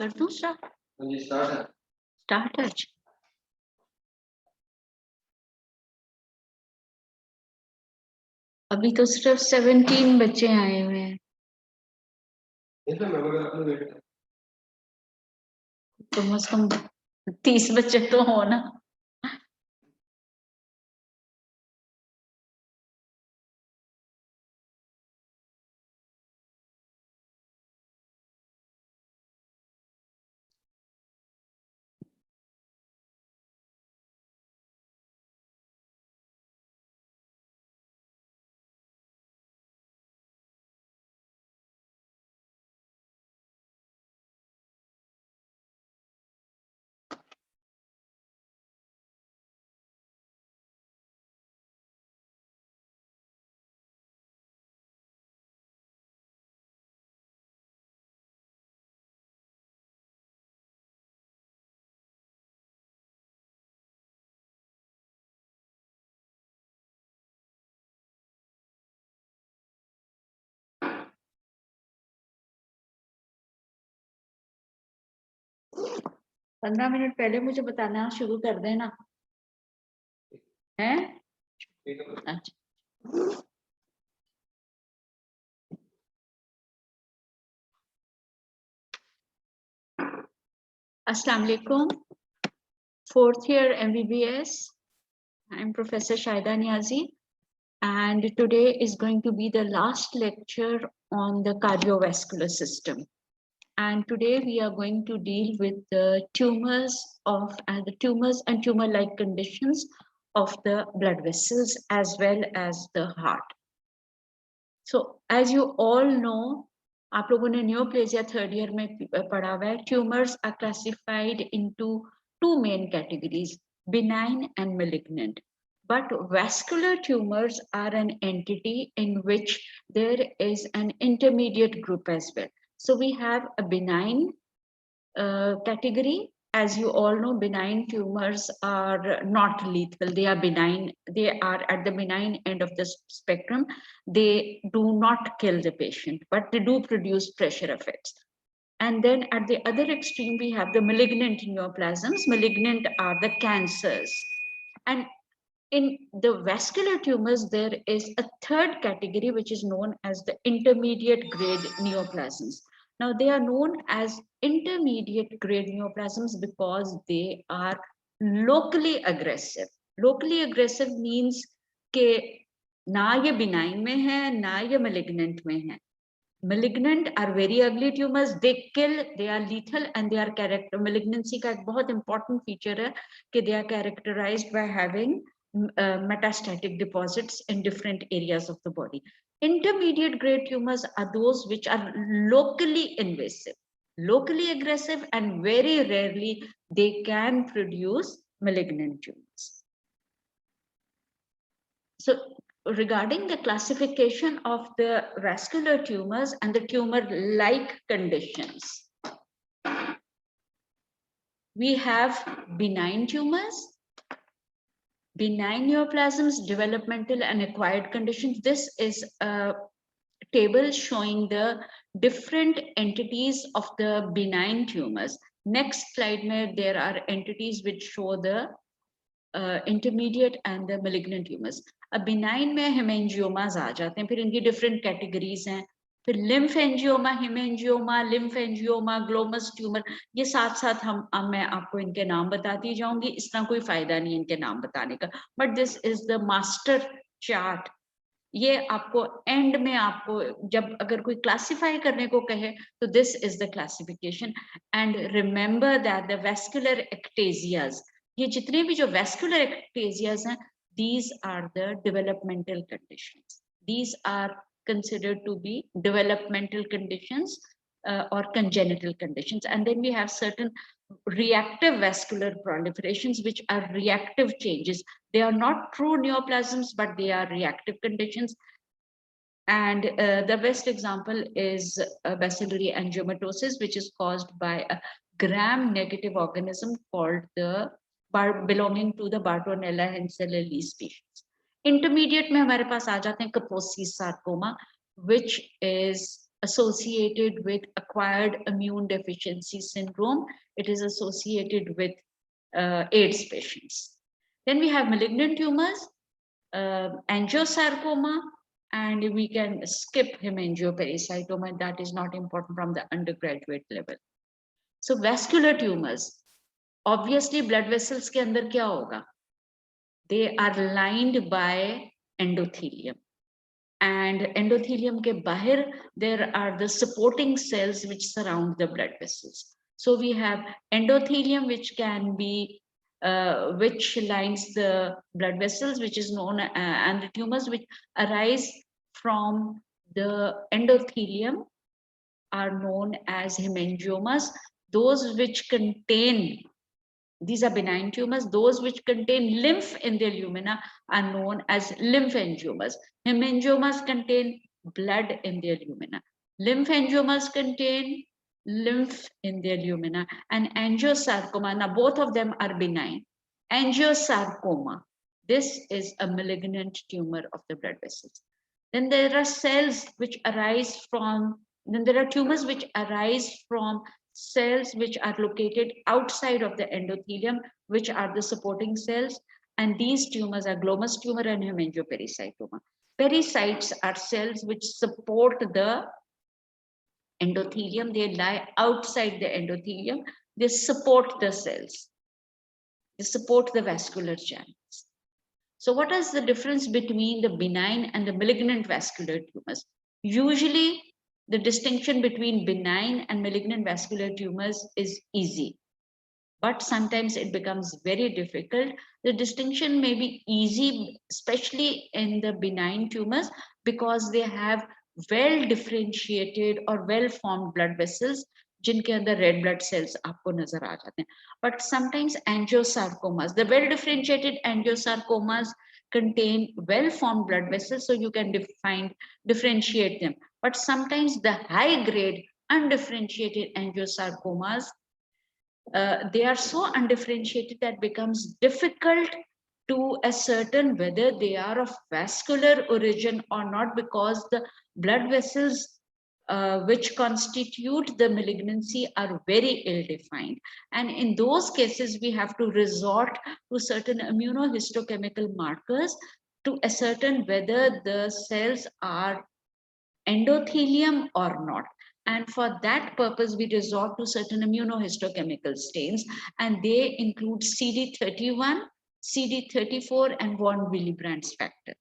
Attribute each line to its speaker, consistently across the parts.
Speaker 1: कर दूं स्टार्ट है। अभी तो सिर्फ 17 बच्चे आए हुए हैं। कम से कम 30 बच्चे तो हो ना। पंद्रह मिनट पहले मुझे बताना, शुरू कर देना है। अच्छा, अस्सलाम वालेकुम। Fourth year MBBS. I'm Professor Shaida Niazi, and today is going to be the last lecture on the cardiovascular system. And today we are going to deal with the tumors and tumor-like conditions of the blood vessels as well as the heart. So as you all know, आप लोगों ने neoplasia third year में पढ़ा हुआ है. Tumors are classified into two main categories, benign and malignant. But vascular tumors are an entity in which there is an intermediate group as well. So we have a benign category. As you all know, benign tumors are not lethal. They are benign. They are at the benign end of the spectrum. They do not kill the patient, but they do produce pressure effects. And then at the other extreme, we have the malignant neoplasms. Malignant are the cancers. And in the vascular tumors, there is a third category, which is known as the intermediate grade neoplasms. Now, they are known as intermediate grade neoplasms because they are locally aggressive. Locally aggressive means कि ना ये benign में है, ना ये malignant में है. Malignant are very ugly tumors. They kill, they are lethal, and they are malignancy का एक बहुत important feature है कि they are characterized by having metastatic deposits in different areas of the body. Intermediate grade tumors are those which are locally invasive, locally aggressive, and very rarely they can produce malignant tumors. So regarding the classification of the vascular tumors and the tumor-like conditions, we have benign tumors, benign neoplasms, developmental and acquired conditions. This is a table showing the different entities of the benign tumors. Next slide, there are entities which show the intermediate and the malignant tumors. अब benign में हेमेंजियोमास आ जाते हैं, फिर इनकी different categories हैं, फिर lymphangioma, hemangioma, lymphangioma, glomus tumor, ये साथ साथ मैं आपको इनके नाम बताती जाऊंगी. इतना कोई फायदा नहीं इनके नाम बताने का, but this is the master chart. ये आपको एंड में आपको जब अगर कोई क्लासिफाई करने को कहे तो this is the classification. And remember that the vascular ectasias, ये जितने भी जो वैस्कुलर एक्टेजियाज हैं, these are the developmental conditions. These are considered to be developmental conditions or congenital conditions. And then we have certain reactive vascular proliferations, which are reactive changes. They are not true neoplasms, but they are reactive conditions. And the best example is bacillary angiomatosis, which is caused by a gram-negative organism called belonging to the Bartonella henselae species. Intermediate में हमारे पास आ जाते हैं Kaposi's sarcoma, which is associated with acquired immune deficiency syndrome. It is associated with AIDS patients. Then we have malignant tumors, angiosarcoma, and we can skip hemangiopericytoma. That is not important from the undergraduate level. So vascular tumors, obviously blood vessels के अंदर क्या होगा? They are lined by endothelium. And endothelium ke bahir, there are the supporting cells which surround the blood vessels. So we have endothelium, which can be, which lines the blood vessels, which is known, and the tumors which arise from the endothelium are known as hemangiomas. Those which contain, these are benign tumors. Those which contain lymph in their lumina are known as lymphangiomas. Hemangiomas contain blood in their lumina. Lymphangiomas contain lymph in their lumina. And angiosarcoma, now both of them are benign. Angiosarcoma, this is a malignant tumor of the blood vessels. Then there are cells which arise from, then there are tumors which arise from cells which are located outside of the endothelium, which are the supporting cells. And these tumors are glomus tumor and hemangiopericytoma. Pericytes are cells which support the endothelium. They lie outside the endothelium. They support the cells. They support the vascular channels. So what is the difference between the benign and the malignant vascular tumors? Usually, the distinction between benign and malignant vascular tumors is easy, but sometimes it becomes very difficult. The distinction may be easy, especially in the benign tumors, because they have well differentiated or well formed blood vessels जिनके अंदर red blood cells आपको नजर आ जाते हैं. But sometimes angiosarcomas, the well differentiated angiosarcomas contain well formed blood vessels, so you can differentiate them. But sometimes the high grade undifferentiated angiosarcomas, they are so undifferentiated that becomes difficult to ascertain whether they are of vascular origin or not, because the blood vessels which constitute the malignancy are very ill-defined. And in those cases, we have to resort to certain immunohistochemical markers to ascertain whether the cells are endothelium or not. And for that purpose, we resort to certain immunohistochemical stains, and they include CD31, CD34, and von Willebrand's factor.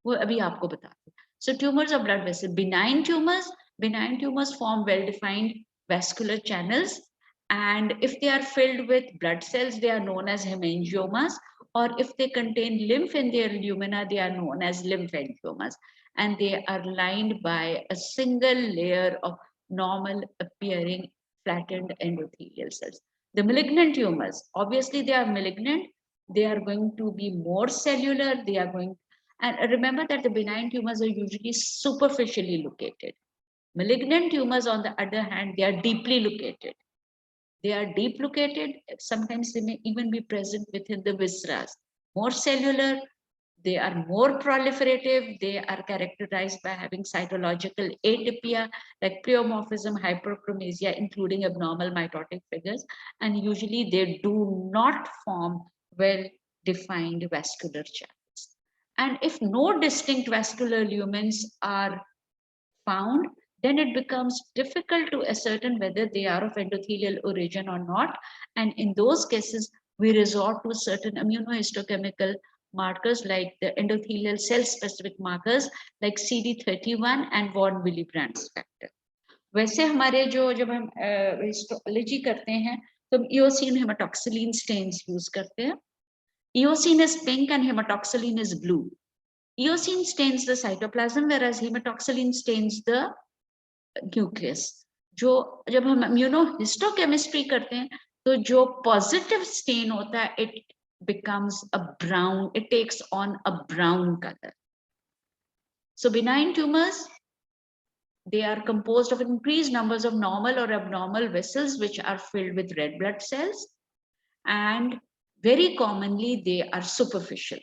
Speaker 1: वो अभी आपको बताते हैं. So tumors of blood vessel, benign tumors form well-defined vascular channels, and if they are filled with blood cells, they are known as hemangiomas, or if they contain lymph in their lumina, they are known as lymphangiomas, and they are lined by a single layer of normal appearing flattened endothelial cells. The malignant tumors, obviously they are malignant, they are going to be more cellular, they are going, and remember that the benign tumors are usually superficially located. Malignant tumors, on the other hand, they are deeply located. They are deep located. Sometimes they may even be present within the viscera. More cellular, they are more proliferative. They are characterized by having cytological atypia like pleomorphism, hyperchromasia, including abnormal mitotic figures. And usually they do not form well-defined vascular channels. And if no distinct vascular lumens are found, then it becomes difficult to ascertain whether they are of endothelial origin or not. And in those cases, we resort to certain immunohistochemical markers like the endothelial cell specific markers like CD31 and von Willebrand's factor. वैसे हमारे जब हम histology करते हैं तो हम eosine hematoxylin stains use करते हैं. Eosine is pink and hematoxylin is blue. Eosine stains the cytoplasm, whereas hematoxylin stains the nucleus. जब हम immunohistochemistry करते हैं तो जो positive stain होता है, it becomes a brown, it takes on a brown color. So benign tumors, they are composed of increased numbers of normal or abnormal vessels which are filled with red blood cells, and very commonly they are superficial.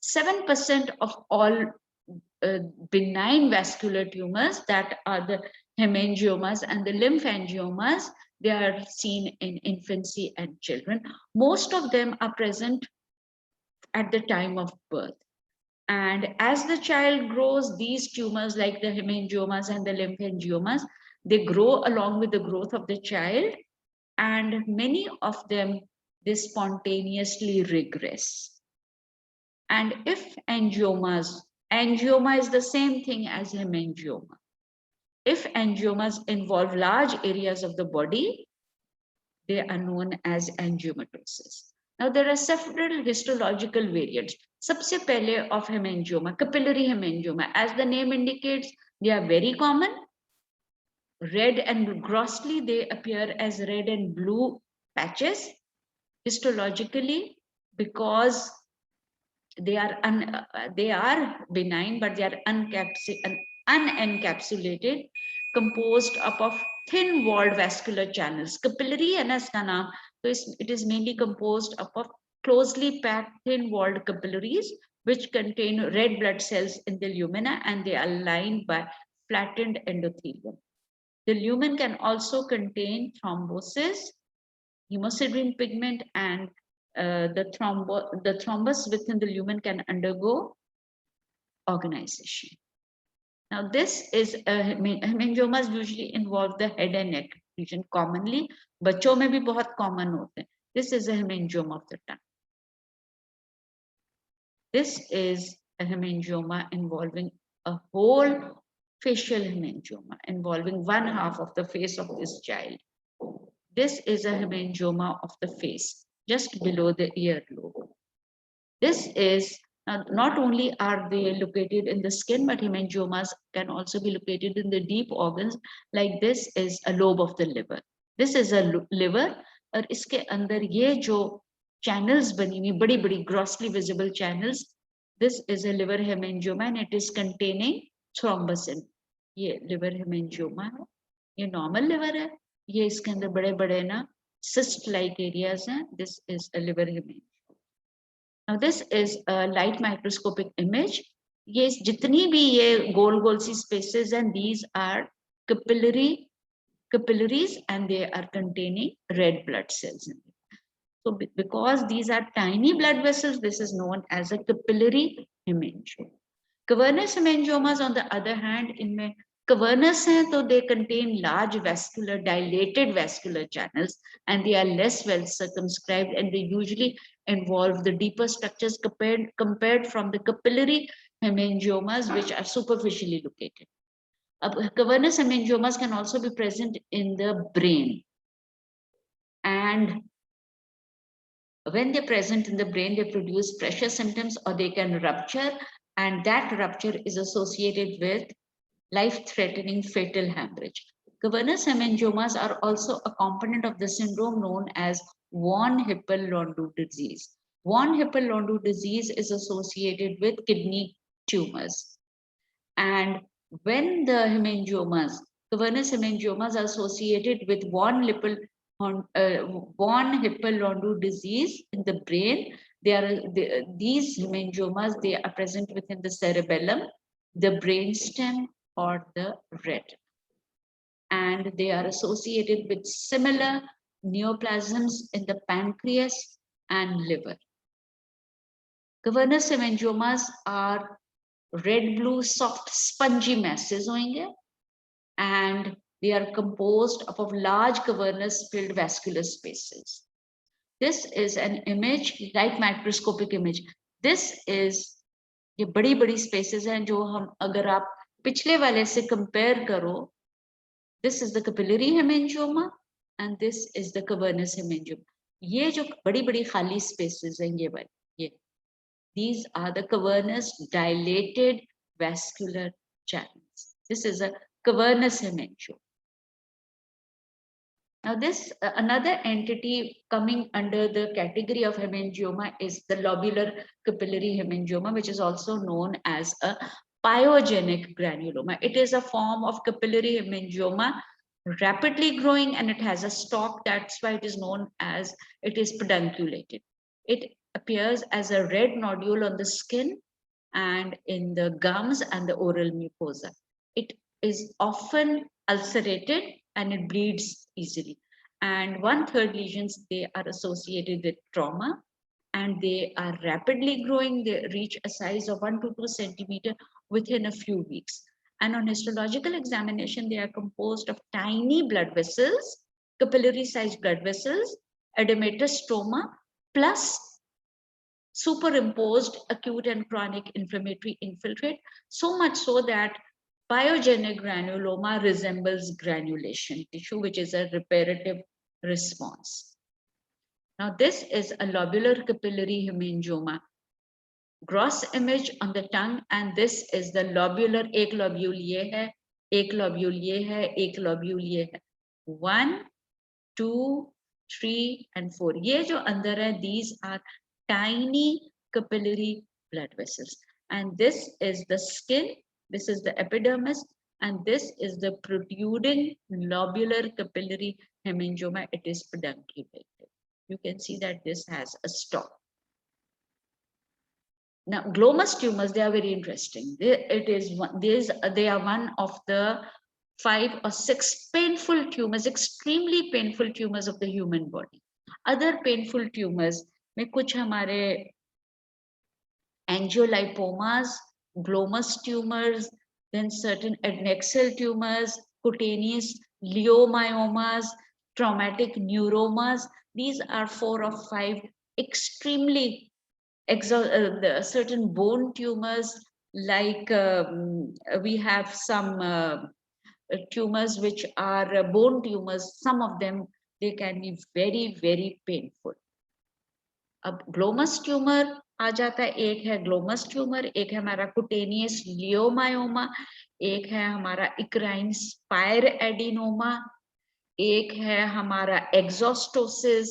Speaker 1: 7% of all benign vascular tumors, that are the hemangiomas and the lymphangiomas, they are seen in infancy and children. Most of them are present at the time of birth. And as the child grows, these tumors like the hemangiomas and the lymphangiomas, they grow along with the growth of the child, and many of them, they spontaneously regress. And if angioma is the same thing as hemangioma. If angiomas involve large areas of the body, they are known as angiomatosis. Now, there are several histological variants. Sabse pehle of hemangioma, capillary hemangioma. As the name indicates, they are very common. Red and grossly, they appear as red and blue patches histologically, because they are benign, but they are unencapsulated, composed up of thin-walled vascular channels. Capillary है ना इसका नाम, so it is mainly composed up of closely packed thin-walled capillaries, which contain red blood cells in the lumina, and they are lined by flattened endothelium. The lumen can also contain thrombosis, hemosiderin pigment, and the thrombus within the lumen can undergo organization. Now, this is hemangiomas usually involve the head and neck region commonly. बच्चों में भी बहुत common होते हैं. This is a hemangioma of the tongue. This is a hemangioma involving a whole facial hemangioma, involving one half of the face of this child. This is a hemangioma of the face, just below the earlobe. This is not only are they located in the skin, but hemangiomas can also be located in the deep organs. Like this is a lobe of the liver. This is a liver, और इसके अंदर ये जो channels बनी हुई बड़ी बड़ी grossly visible channels. This is a liver hemangioma and it is containing thrombosin. ये liver hemangioma है, ये normal liver है, ये इसके अंदर बड़े बड़े ना cyst like areas हैं. This is a liver hemangioma. Now this is a light microscopic image. ये जितनी भी ये गोल गोल सी spaces and these are capillaries and they are containing red blood cells. So because these are tiny blood vessels, this is known as a capillary hemangioma. Cavernous hemangiomas, on the other hand, इनमें cavernous हैं तो they contain large vascular, dilated vascular channels, and they are less well circumscribed, and they usually involve the deeper structures compared from the capillary hemangiomas, which are superficially located. Cavernous hemangiomas can also be present in the brain, and when they're present in the brain, they produce pressure symptoms or they can rupture, and that rupture is associated with life-threatening fatal hemorrhage. Cavernous hemangiomas are also a component of the syndrome known as von Hippel-Lindau disease. Von Hippel-Lindau disease is associated with kidney tumors. And when the cavernous hemangiomas are associated with von Hippel-Lindau disease in the brain, these hemangiomas, they are present within the cerebellum, the brainstem, or the retina. And they are associated with similar neoplasms in the pancreas and liver. Cavernous hemangiomas are red-blue, soft, spongy masses होंगे, and they are composed of large cavernous filled vascular spaces. This is an image, light microscopic image. This is ये बड़ी-बड़ी spaces हैं जो हम अगर आप पिछले वाले से compare करो, this is the capillary hemangioma and this is the cavernous hemangioma. ये जो बड़ी-बड़ी खाली spaces हैं ये वाली, ये these are the cavernous dilated vascular channels. This is a cavernous hemangioma. Now this another entity coming under the category of hemangioma is the lobular capillary hemangioma, which is also known as a pyogenic granuloma. It is a form of capillary hemangioma, rapidly growing, and it has a stalk. That's why it is known as it is pedunculated. It appears as a red nodule on the skin and in the gums and the oral mucosa. It is often ulcerated and it bleeds easily. And 1/3 lesions, they are associated with trauma and they are rapidly growing. They reach a size of 1 to 2 centimeter within a few weeks. And on histological examination, they are composed of tiny blood vessels, capillary-sized blood vessels, edematous stroma, plus superimposed acute and chronic inflammatory infiltrate, so much so that pyogenic granuloma resembles granulation tissue, which is a reparative response. Now, this is a lobular capillary hemangioma. Gross image on the tongue, and this is the lobular, एक lobule ये है, एक lobule ये है, एक lobule ये है. 1, 2, 3, and 4. ये जो अंदर है, these are tiny capillary blood vessels. And this is the skin, this is the epidermis, and this is the protruding lobular capillary hemangioma. It is pedunculated. You can see that this has a stalk. Now, glomus tumors, they are very interesting. They are one of the 5 or 6 painful tumors, extremely painful tumors of the human body. Other painful tumors में कुछ हमारे angiolipomas, glomus tumors, then certain adnexal tumors, cutaneous leiomyomas, traumatic neuromas. These are 4 or 5 extremely certain bone tumors, like we have some tumors which are bone tumors. Some of them, they can be very, very painful. अब Glomus tumour आ जाता है. एक है Glomus tumour, एक है हमारा cutaneous leiomyoma, एक है हमारा इक्राइन स्पायर एडिनोमा, एक है हमारा एक्सोस्टोसिस,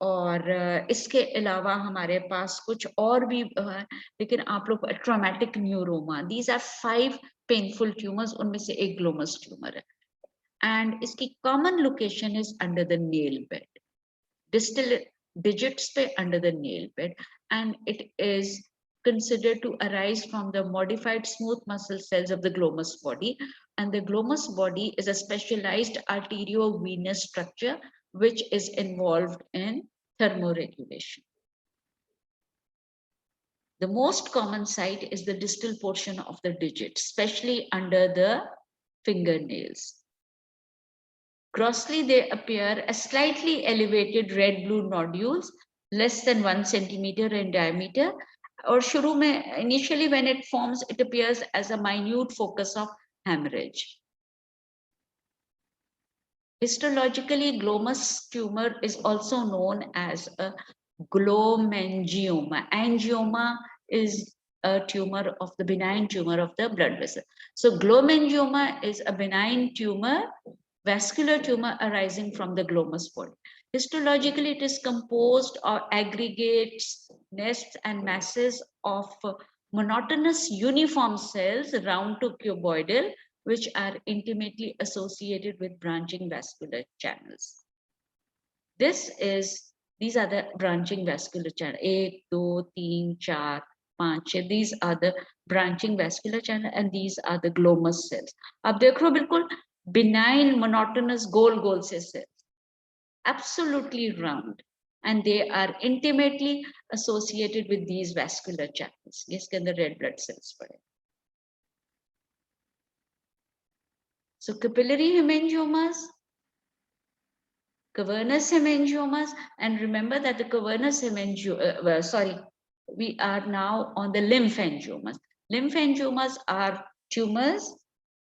Speaker 1: और इसके अलावा हमारे पास कुछ और भी है, लेकिन आप लोग traumatic neuroma. These are 5 painful tumours, उनमें से एक ग्लोमस ट्यूमर है. एंड इसकी common location is under the nail bed, distal digits pe under the nail bed, and it is considered to arise from the modified smooth muscle cells of the glomus body. And the glomus body is a specialized arteriovenous structure which is involved in thermoregulation. The most common site is the distal portion of the digit, especially under the fingernails. Grossly, they appear as slightly elevated red-blue nodules, less than 1 centimeter in diameter. Or shuru mein, initially when it forms, it appears as a minute focus of hemorrhage. Histologically, glomus tumor is also known as a glomangioma. Angioma is a tumor of the benign tumor of the blood vessel. So glomangioma is a benign tumor, vascular tumor arising from the glomus body. Histologically, it is composed of aggregates, nests, and masses of monotonous uniform cells, round to cuboidal, which are intimately associated with branching vascular channels. These are the branching vascular channels. 1, 2, 3, 4, 5, 6. These are the branching vascular channel, and these are the glomus cells. अब देखो बिल्कुल benign monotonous goal cells, absolutely round, and they are intimately associated with these vascular channels. इसके अंदर red blood cells पड़े. So capillary hemangiomas, cavernous hemangiomas, and remember that the cavernous hemangioma, we are now on the lymphangiomas. Lymphangiomas are tumors,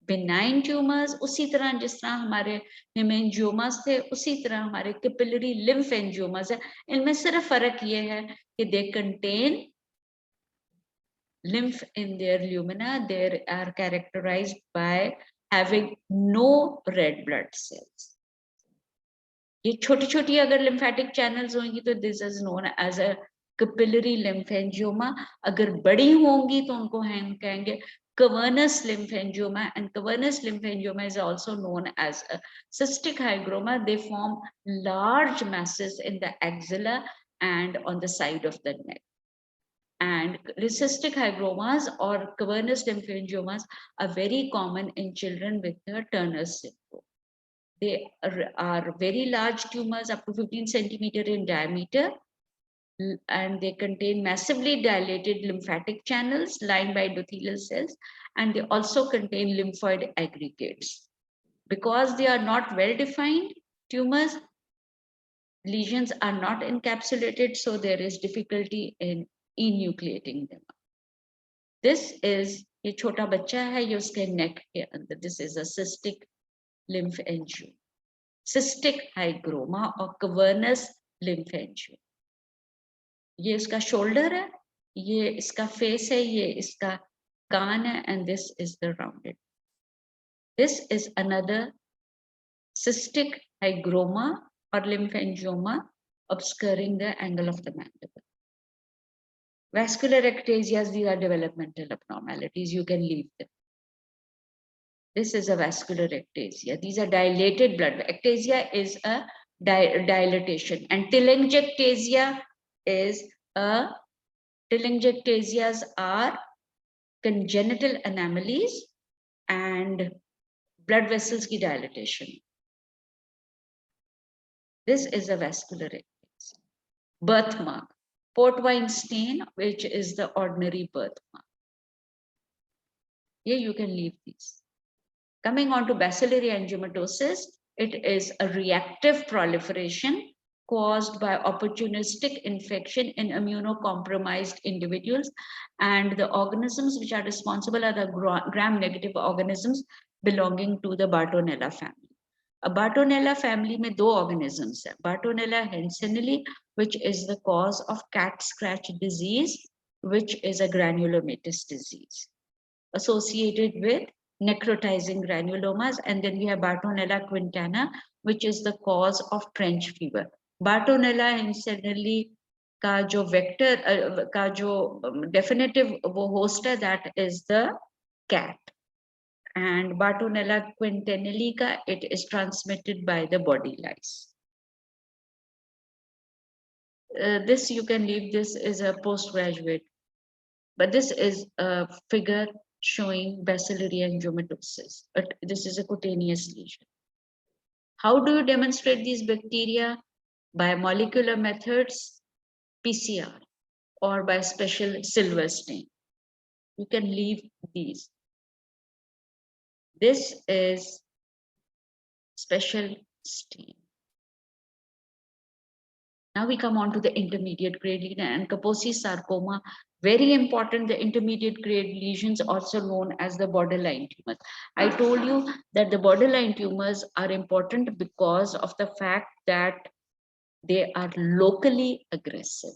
Speaker 1: benign tumors. उसी तरह जिस तरह हमारे हेमेंजियोमास थे, उसी तरह हमारे कैपिलरी लिम्फेंजियोमास है. इनमें सिर्फ फर्क ये है कि they contain lymph in their lumina. They are characterized by having no red blood cells. ये छोटी छोटी अगर lymphatic channels होंगी तो this is known as a capillary lymphangioma. अगर बड़ी होंगी तो उनको हम कहेंगे cavernous lymphangioma, and cavernous lymphangioma is also known as a cystic hygroma. They form large masses in the axilla and on the side of the neck. And cystic hygromas or cavernous lymphangiomas are very common in children with the Turner's syndrome. They are very large tumors up to 15 centimeter in diameter, and they contain massively dilated lymphatic channels lined by endothelial cells, and they also contain lymphoid aggregates. Because they are not well defined tumors, lesions are not encapsulated, so there is difficulty in enucleating them. This is ये छोटा बच्चा है, ये उसके neck के अंदर. This is a cystic lymphangioma, cystic hygroma or cavernous lymphangioma. ये इसका shoulder है, ये इसका face है, ये इसका कान है, and this is the rounded. This is another cystic hygroma or lymphangioma obscuring the angle of the mandible. Vascular ectasias, these are developmental abnormalities. You can leave them. This is a vascular ectasia. These are dilated blood. Ectasia is a dilatation, and telangiectasia is a telangiectasias are congenital anomalies and blood vessels ki dilatation. This is a vascular ectasia. Birthmark, port wine stain, which is the ordinary birthmark. Here you can leave these. Coming on to bacillary angiomatosis, it is a reactive proliferation caused by opportunistic infection in immunocompromised individuals, and the organisms which are responsible are the gram-negative organisms belonging to the Bartonella family. A Bartonella family में दो organisms है. Bartonella hansenii, which is the cause of cat scratch disease, which is a granulomatous disease associated with necrotizing granulomas, and then we have Bartonella quintana, which is the cause of trench fever. Bartonella hansenii का जो vector का जो definitive वो host है, that is the cat. And Bartonella quintanillica, it is transmitted by the body lice. This you can leave. This is a postgraduate, but this is a figure showing bacillary angiomatosis. But this is a cutaneous lesion. How do you demonstrate these bacteria? By molecular methods, PCR, or by special silver stain. You can leave these. This is special stain. Now we come on to the intermediate grade lesion and Kaposi sarcoma. Very important, the intermediate grade lesions, also known as the borderline tumors. I told you that the borderline tumors are important because of the fact that they are locally aggressive.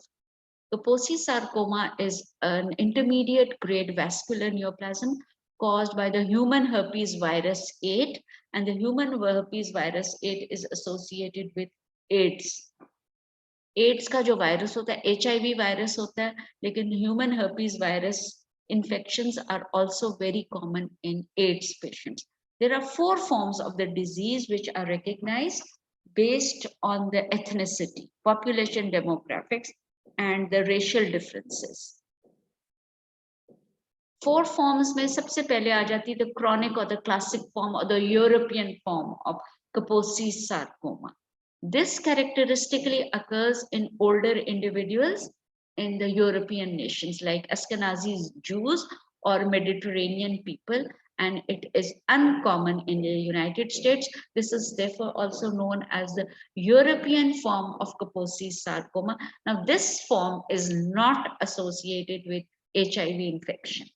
Speaker 1: Kaposi sarcoma is an intermediate grade vascular neoplasm caused by the human herpes virus 8, and the human herpes virus 8 is associated with AIDS. AIDS का जो virus होता है HIV virus होता है, लेकिन human herpes virus infections are also very common in AIDS patients. There are 4 forms of the disease which are recognized based on the ethnicity, population demographics, and the racial differences. 4 forms में सबसे पहले आ जाती है the chronic or the classic form or the European form of Kaposi sarcoma. This characteristically occurs in older individuals in the European nations like Ashkenazi Jews or Mediterranean people, and it is uncommon in the United States. This is therefore also known as the European form of Kaposi sarcoma. Now, this form is not associated with HIV infection.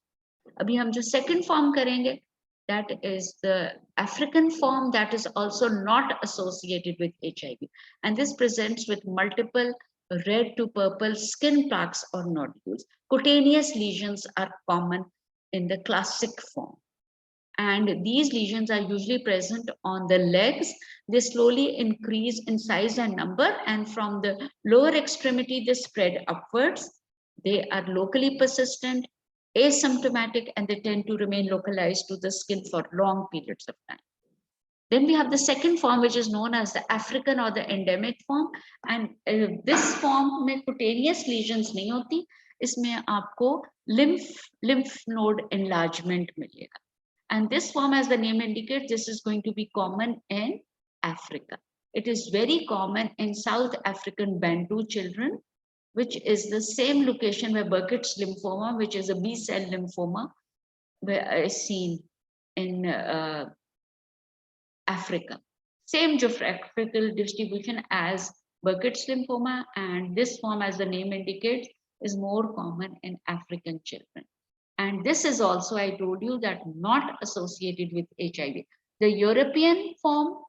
Speaker 1: अभी हम जो second form करेंगे, that is the African form that is also not associated with HIV. And this presents with multiple red to purple skin plaques or nodules. Cutaneous lesions are common in the classic form. And these lesions are usually present on the legs. They slowly increase in size and number, and from the lower extremity, they spread upwards. They are locally persistent, asymptomatic, and they tend to remain localized to the skin for long periods of time. Then we have the second form, which is known as the African or the endemic form. And this form में cutaneous lesions नहीं होती. इसमें आपको lymph node enlargement मिलेगा. And this form, as the name indicates, this is going to be common in Africa. It is very common in South African Bantu children, which is the same location where Burkitt's lymphoma, which is a B-cell lymphoma, is seen in Africa. Same geographical distribution as Burkitt's lymphoma, and this form, as the name indicates, is more common in African children. And this is also, I told you, that not associated with HIV. The European form,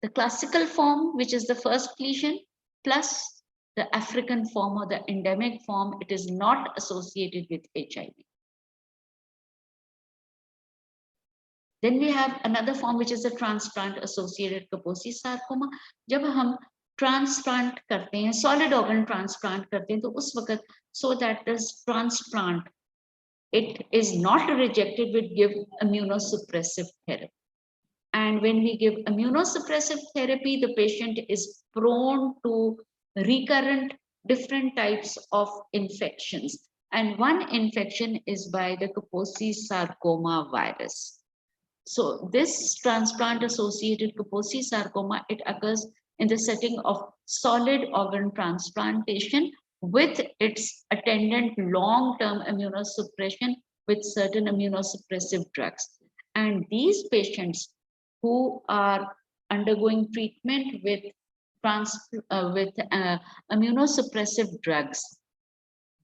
Speaker 1: the classical form, which is the first lesion, plus the African form or the endemic form, it is not associated with HIV. Then we have another form, which is a transplant associated Kaposi sarcoma. जब हम transplant करते हैं, solid organ transplant करते हैं, तो उस वक्त, so that this transplant, it is not rejected, we give immunosuppressive therapy. And when we give immunosuppressive therapy, the patient is prone to recurrent different types of infections. And one infection is by the Kaposi sarcoma virus. So this transplant associated Kaposi sarcoma, it occurs in the setting of solid organ transplantation with its attendant long-term immunosuppression with certain immunosuppressive drugs. And these patients who are undergoing treatment with immunosuppressive drugs,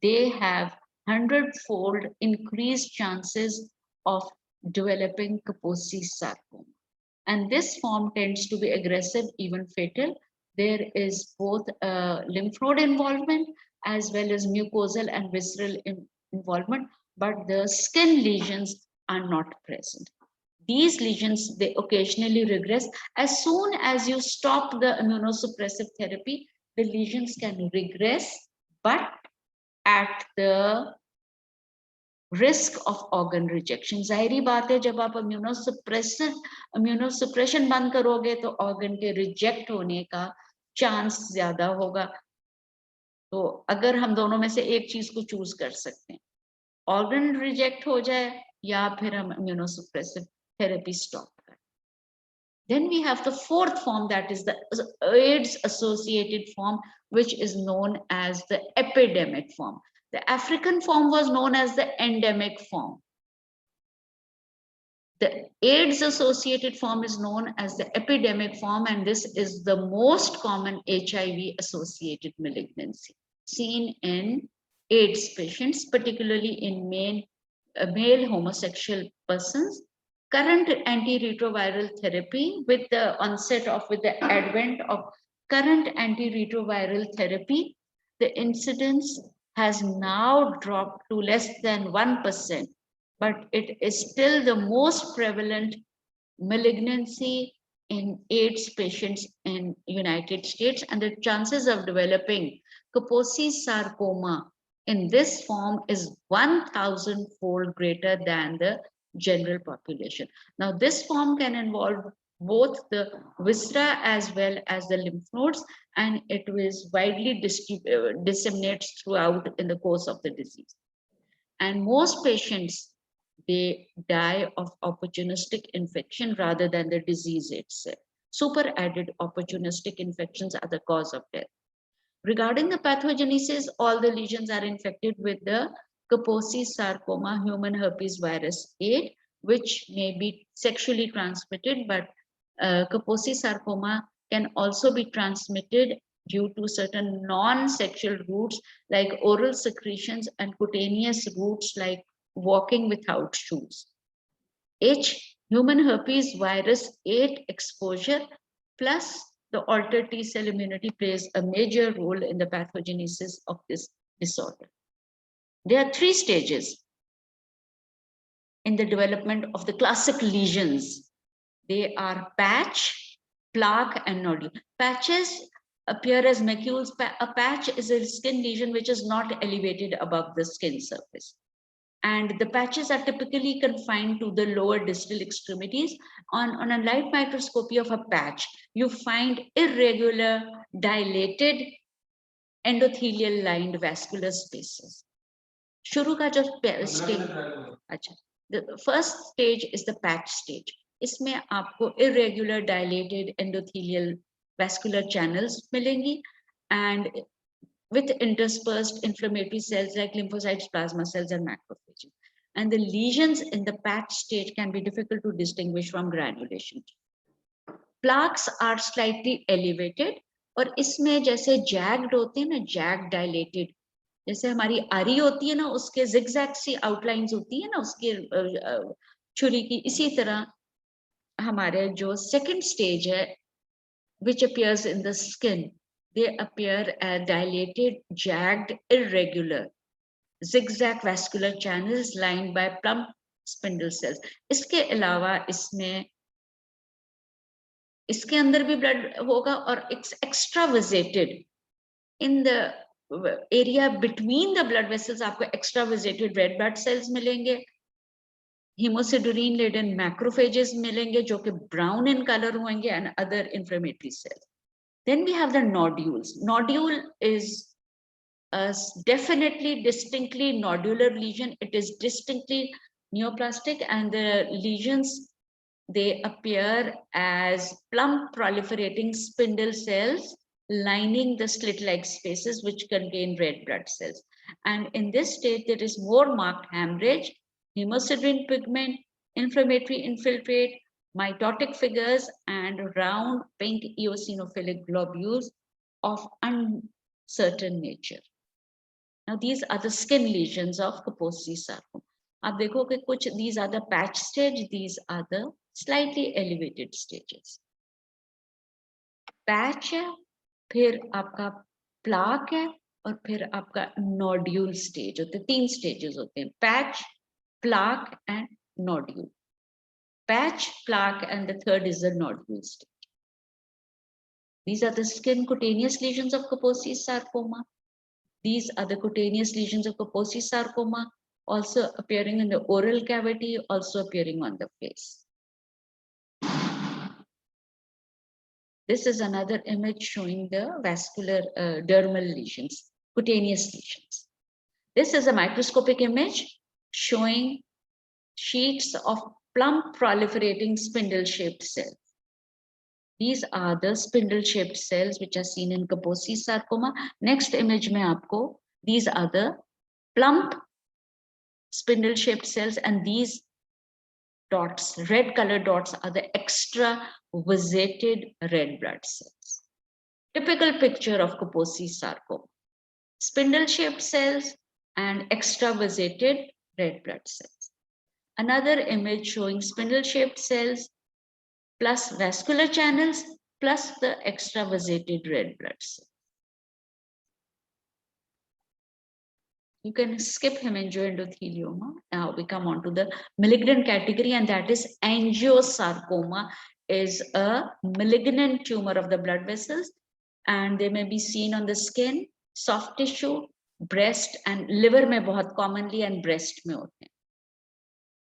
Speaker 1: they have 100-fold increased chances of developing Kaposi sarcoma. And this form tends to be aggressive, even fatal. There is both lymph node involvement as well as mucosal and visceral involvement, but the skin lesions are not present. These lesions, they occasionally regress. As soon as you stop the immunosuppressive therapy, the lesions can regress, but at the risk of organ rejection. जाहिरी बात है, जब आप immunosuppression बंद करोगे तो organ के reject होने का chance ज्यादा होगा. तो अगर हम दोनों में से एक चीज को choose कर सकते हैं, organ reject हो जाए या फिर हम immunosuppressive therapy stop करें. Then we have the fourth form, that is the AIDS associated form, which is known as the epidemic form. The African form was known as the endemic form. The AIDS associated form is known as the epidemic form, and this is the most common HIV associated malignancy seen in AIDS patients, particularly in male homosexual persons. Current antiretroviral therapy, with the advent of current antiretroviral therapy, the incidence has now dropped to less than 1%, but it is still the most prevalent malignancy in AIDS patients in United States, and the chances of developing Kaposi sarcoma in this form is 1,000-fold greater than the general population. Now, this form can involve both the viscera as well as the lymph nodes, and it is widely disseminates throughout in the course of the disease. And most patients, they die of opportunistic infection rather than the disease itself. Super added opportunistic infections are the cause of death. Regarding the pathogenesis, all the lesions are infected with the Kaposi sarcoma human herpes virus 8, which may be sexually transmitted, but Kaposi sarcoma can also be transmitted due to certain non-sexual routes like oral secretions and cutaneous routes like walking without shoes. Human herpes virus 8 exposure plus the altered T-cell immunity plays a major role in the pathogenesis of this disorder. There are 3 stages in the development of the classic lesions. They are patch, plaque, and nodule. Patches appear as macules. A patch is a skin lesion which is not elevated above the skin surface. And the patches are typically confined to the lower distal extremities. On a light microscopy of a patch, you find irregular, dilated, endothelial lined vascular spaces. शुरू का जो stage, अच्छा, the first stage is the patch stage. इसमें आपको irregular dilated endothelial vascular channels मिलेंगी and with interspersed inflammatory cells like lymphocytes, plasma cells, and macrophages. And the lesions in the patch stage can be difficult to distinguish from granulation. Plaques are slightly elevated और इसमें जैसे jagged होते हैं ना, jagged dilated, जैसे हमारी आरी होती है ना, उसके zigzag सी outlines होती है ना उसके छुरी की, इसी तरह हमारे जो second stage है, which appears in the skin, they appear as dilated, jagged, irregular, zigzag vascular channels lined by plump spindle cells. इसके अलावा इसके अंदर भी ब्लड होगा और extravasated in the area between the blood vessels आपको extravasated red blood cells मिलेंगे, hemosidorine laden macrophages मिलेंगे जो कि brown in color होंगे and other inflammatory cells. Then we have the nodules. Nodule is a definitely distinctly nodular lesion. It is distinctly neoplastic and the lesions, they appear as plump proliferating spindle cells lining the slit-like spaces which contain red blood cells. And in this state, there is more marked hemorrhage, hemosiderin pigment, inflammatory infiltrate, mitotic figures, and round pink eosinophilic globules of uncertain nature. Now, these are the skin lesions of Kaposi sarcoma. आप देखोगे कुछ, these are the patch stage, these are the slightly elevated stages. Patch है, फिर आपका plaque है, और फिर आपका nodule stage होते हैं. 3 stages होते हैं: patch, plaque, and nodule. Patch, plaque, and the third is the nodule stage. These are the skin cutaneous lesions of Kaposi sarcoma. These are the cutaneous lesions of Kaposi sarcoma, also appearing in the oral cavity, also appearing on the face. This is another image showing the vascular dermal lesions, cutaneous lesions. This is a microscopic image showing sheets of plump proliferating spindle-shaped cells. These are the spindle-shaped cells which are seen in Kaposi sarcoma. Next image mein aapko, these are the plump spindle-shaped cells, and these dots, red colored dots, are the extravasated red blood cells. Typical picture of Kaposi sarcoma: spindle-shaped cells and extravasated red blood cells. Another image showing spindle-shaped cells plus vascular channels plus the extravasated red blood cells. You can skip hemangioendothelioma. Now we come on to the malignant category, and that is angiosarcoma, is a malignant tumor of the blood vessels, and they may be seen on the skin, soft tissue, breast, and liver में बहुत commonly, and breast में होते हैं.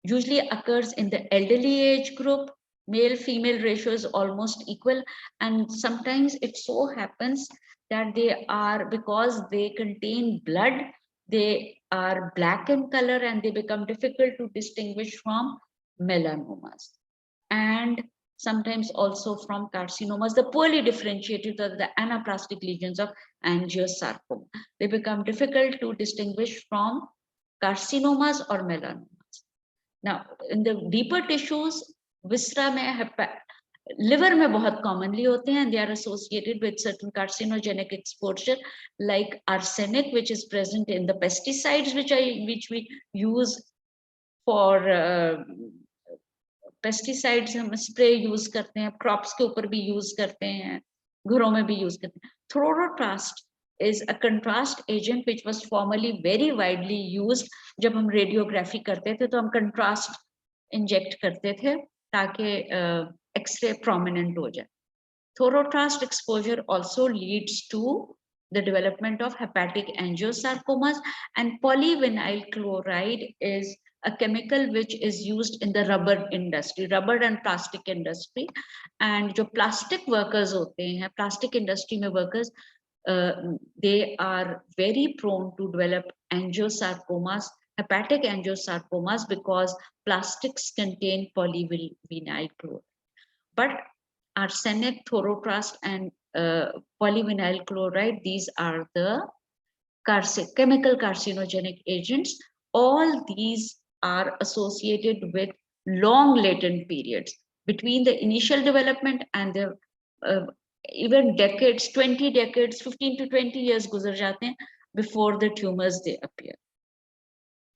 Speaker 1: Usually occurs in the elderly age group. Male-female ratio is almost equal, and sometimes it so happens that they are, because they contain blood, they are black in color and they become difficult to distinguish from melanomas, and sometimes also from carcinomas, the poorly differentiated or the anaplastic lesions of angiosarcoma. They become difficult to distinguish from carcinomas or melanomas. Now, in the deeper tissues, viscera में, liver में बहुत commonly होते हैं, and they are associated with certain carcinogenic exposure like arsenic, which is present in the pesticides which we use for pesticides. हम spray use करते हैं, crops के ऊपर भी use करते हैं, घरों में भी use करते हैं. Fluorotrast is a contrast agent which was formerly very widely used. जब हम radiography करते थे तो हम contrast inject करते थे ताकि X-ray prominent हो जाए. Fluorotrast exposure also leads to the development of hepatic angiosarcomas, and polyvinyl chloride is a chemical which is used in the rubber industry, rubber and plastic industry. And जो plastic workers होते हैं, plastic industry में workers, they are very prone to develop angiosarcomas, hepatic angiosarcomas, because plastics contain polyvinyl chloride. But arsenic, thoroplast, and polyvinyl chloride, these are the chemical carcinogenic agents. All these are associated with long latent periods between the initial development and the even decades, 20 decades, 15 to 20 years guzar jate hain before the tumors they appear.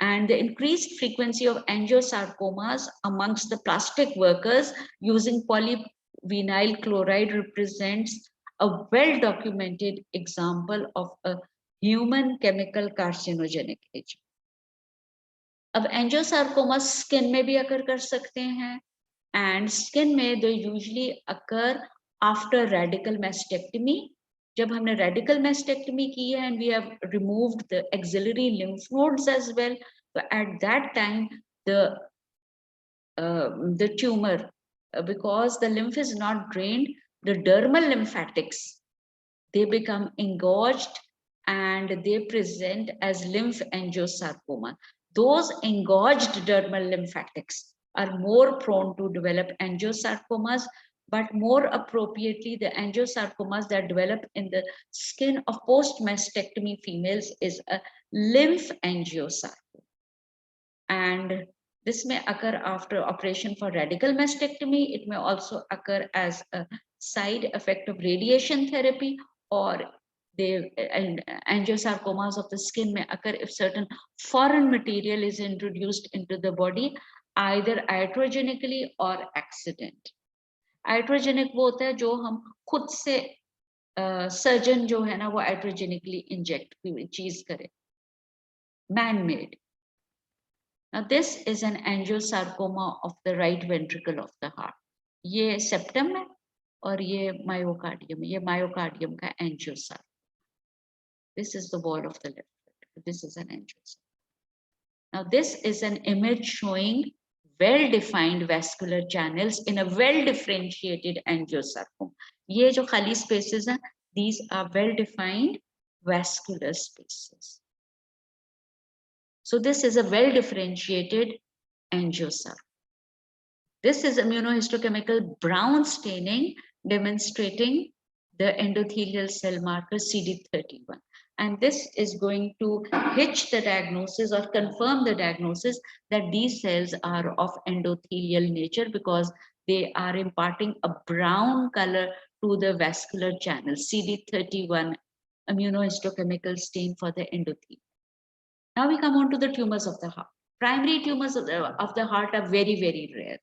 Speaker 1: And the increased frequency of angiosarcomas amongst the plastic workers using polyvinyl chloride represents a well-documented example of a human chemical carcinogenic agent. अब angiosarcoma skin में भी अकर कर सकते हैं, and skin में they usually occur after radical mastectomy. जब हमने radical mastectomy की है and we have removed the axillary lymph nodes as well, so at that time the tumor, because the lymph is not drained, the dermal lymphatics, they become engorged and they present as lymph angiosarcoma. Those engorged dermal lymphatics are more prone to develop angiosarcomas, but more appropriately, the angiosarcomas that develop in the skin of post-mastectomy females is a lymph angiosarcoma. And this may occur after operation for radical mastectomy. It may also occur as a side effect of radiation therapy, or angiosarcomas of the skin may occur if certain foreign material is introduced into the body, either iatrogenically or accident. Iatrogenic वो होता है जो हम खुद से surgeon जो है ना वो iatrogenically inject चीज करे, man-made. Now this is an angiosarcoma of the right ventricle of the heart. ये septum है और ये myocardium, ये myocardium का angiosarcoma. This is the wall of the left ventricle. This is an angiosarcoma. Now this is an image showing well-defined vascular channels in a well-differentiated angiosarcoma. ये जो खाली spaces हैं, these are well-defined vascular spaces. So this is a well-differentiated angiosarcoma. This is immunohistochemical brown staining demonstrating the endothelial cell marker CD31. And this is going to hitch the diagnosis or confirm the diagnosis that these cells are of endothelial nature, because they are imparting a brown color to the vascular channel. CD31 immunohistochemical stain for the endothelium. Now we come on to the tumors of the heart. Primary tumors of the heart are very, very rare.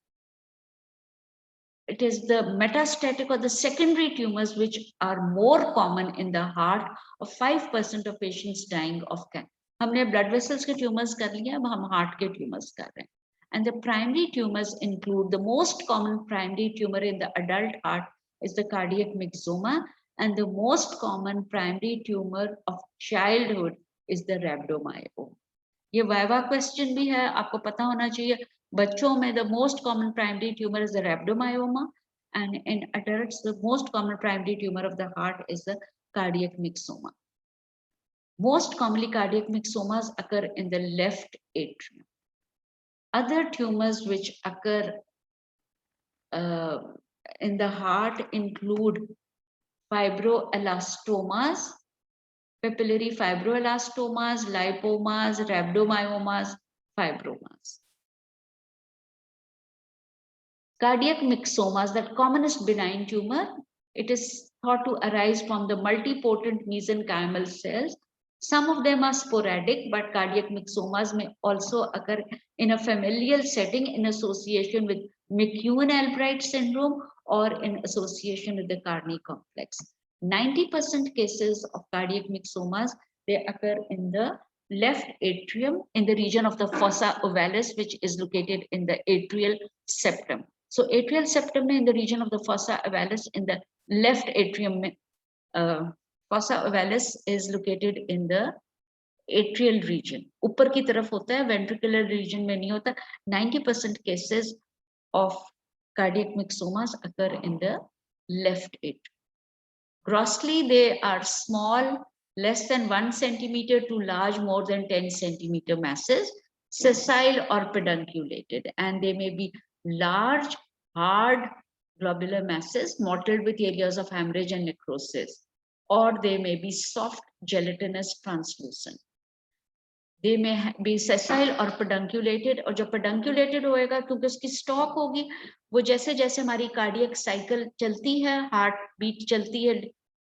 Speaker 1: It is the metastatic or the secondary tumors which are more common in the heart. Of 5% of patients dying of cancer. हमने blood vessels के tumors कर लिए, अब हम heart के tumors कर रहे हैं. And the primary tumors include, the most common primary tumor in the adult heart is the cardiac myxoma, and the most common primary tumor of childhood is the rhabdomyoma. ये viva question भी है, आपको पता होना चाहिए. बच्चों में the most common primary tumor is the rhabdomyoma, and in adults the most common primary tumor of the heart is the cardiac myxoma. Most commonly cardiac myxomas occur in the left atrium. Other tumors which occur in the heart include fibroelastomas, papillary fibroelastomas, lipomas, rhabdomyomas, fibromas. Cardiac myxomas, that commonest benign tumor, it is thought to arise from the multipotent mesenchymal cells. Some of them are sporadic, but cardiac myxomas may also occur in a familial setting in association with McEwen-Albright syndrome or in association with the Carney complex. 90% cases of cardiac myxomas, they occur in the left atrium in the region of the fossa ovalis, which is located in the atrial septum. So atrial septum in the region of the fossa ovalis in the left atrium. Fossa ovalis is located in the atrial region. ऊपर की तरफ होता है, ventricular region में नहीं होता. 90% cases of cardiac myxomas occur in the left atrium. Grossly, they are small, less than 1 centimeter to large, more than 10 centimeter masses, sessile or pedunculated, and they may be large, hard globular masses mottled with areas of hemorrhage and necrosis, or they may be soft, gelatinous, translucent. They may be sessile or pedunculated, और जो pedunculated होएगा क्योंकि उसकी stock होगी, वो जैसे जैसे हमारी कार्डियक साइकिल चलती है, हार्ट बीट चलती है,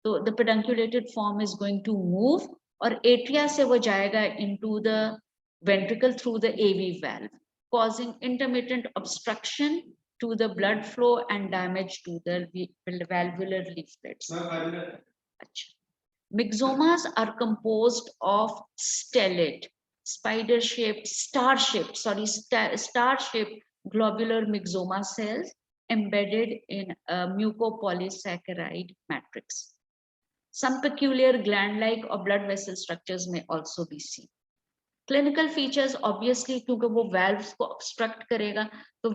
Speaker 1: तो the pedunculated form is going to move, और एट्रिया से वो जाएगा into the ventricle through the AV valve, causing intermittent obstruction to the blood flow and damage to the valvular leaflets. Myxomas are composed of stellate, spider-shaped, star-shaped globular myxoma cells embedded in a mucopolysaccharide matrix. Some peculiar gland-like or blood vessel structures may also be seen. Clinical features, obviously, क्योंकि वो valves को obstruct करेगा, तो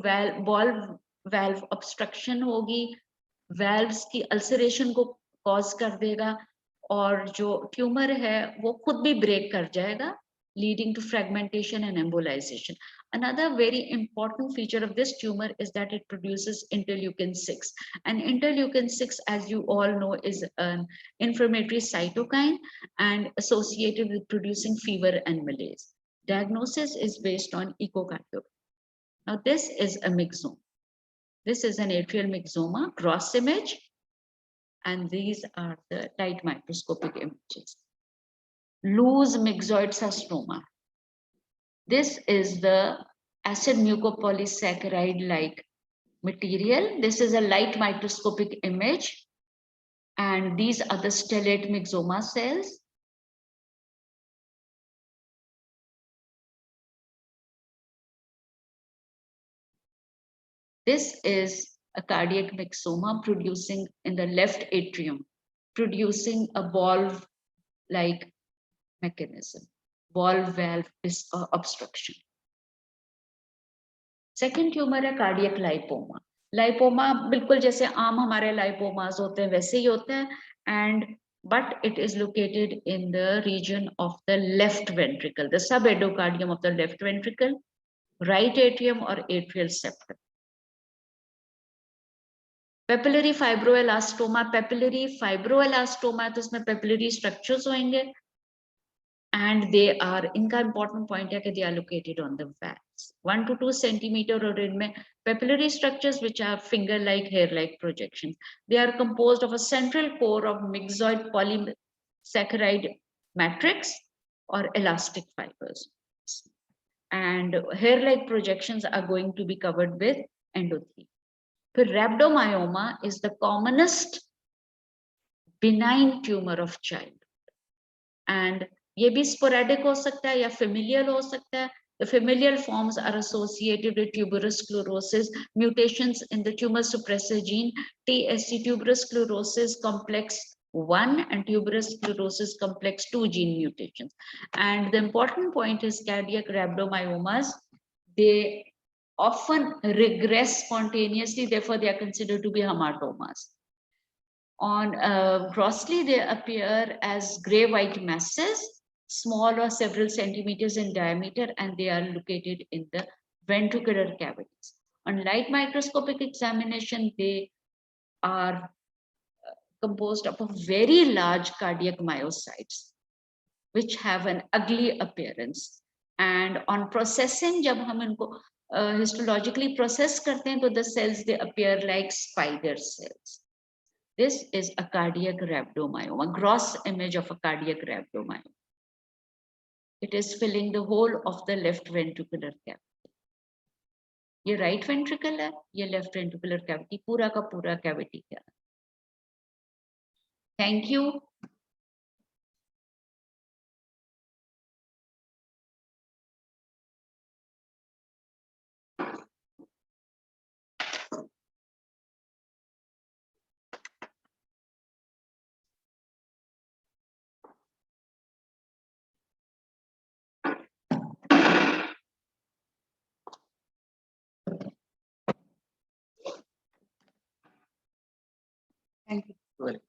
Speaker 1: valve obstruction होगी, valves की ulceration को cause कर देगा, और जो ट्यूमर है वो खुद भी ब्रेक कर जाएगा, leading to fragmentation and embolization. Another very important feature of this tumor is that it produces interleukin-6. And interleukin-6, as you all know, is an inflammatory cytokine and associated with producing fever and malaise. Diagnosis is based on echocardiogram. Now, this is a myxoma. This is an atrial myxoma, gross image. And these are the light microscopic images. Loose myxoid sarcoma. This is the acid mucopolysaccharide-like material. This is a light microscopic image. And these are the stellate myxoma cells. This is a cardiac myxoma producing in the left atrium, producing a valve-like mechanism, valve obstruction. Second tumor है cardiac lipoma. Lipoma बिल्कुल जैसे आम हमारे lipomas होते हैं वैसे ही होते हैं, but it is located in the region of the left ventricle, the subendocardium of the left ventricle, right atrium or atrial septum. Papillary fibroelastoma है तो इसमें papillary structures होंगे, and they are, इनका important point है कि they are located on the valves, 1 to 2 centimeter, और इनमें papillary structures which are finger-like, hair-like projections. They are composed of a central core of myxoid polysaccharide matrix or elastic fibers, and hair-like projections are going to be covered with endothelium. Rhabdomyoma is the commonest benign tumor of childhood, and ये भी sporadic हो सकता है या familial हो सकता है. The familial forms are associated with tuberous sclerosis, mutations in the tumor suppressor gene, TSC, tuberous sclerosis complex 1 and tuberous sclerosis complex 2 gene mutations. And the important point is cardiac rhabdomyomas, they often regress spontaneously, therefore they are considered to be hematomas. On grossly, they appear as gray-white masses, small or several centimeters in diameter, and they are located in the ventricular cavities. On light microscopic examination, they are composed of a very large cardiac myocytes, which have an ugly appearance. And on processing, जब हम इनको histologically process करते हैं, तो the cells, they appear like spider cells. This is a cardiac rhabdomyoma, gross image of a cardiac rhabdomyoma. It is filling the whole of the left ventricular cavity. ये right ventricle है, ये left ventricular cavity, पूरा का पूरा cavity है. Thank you. Thank you.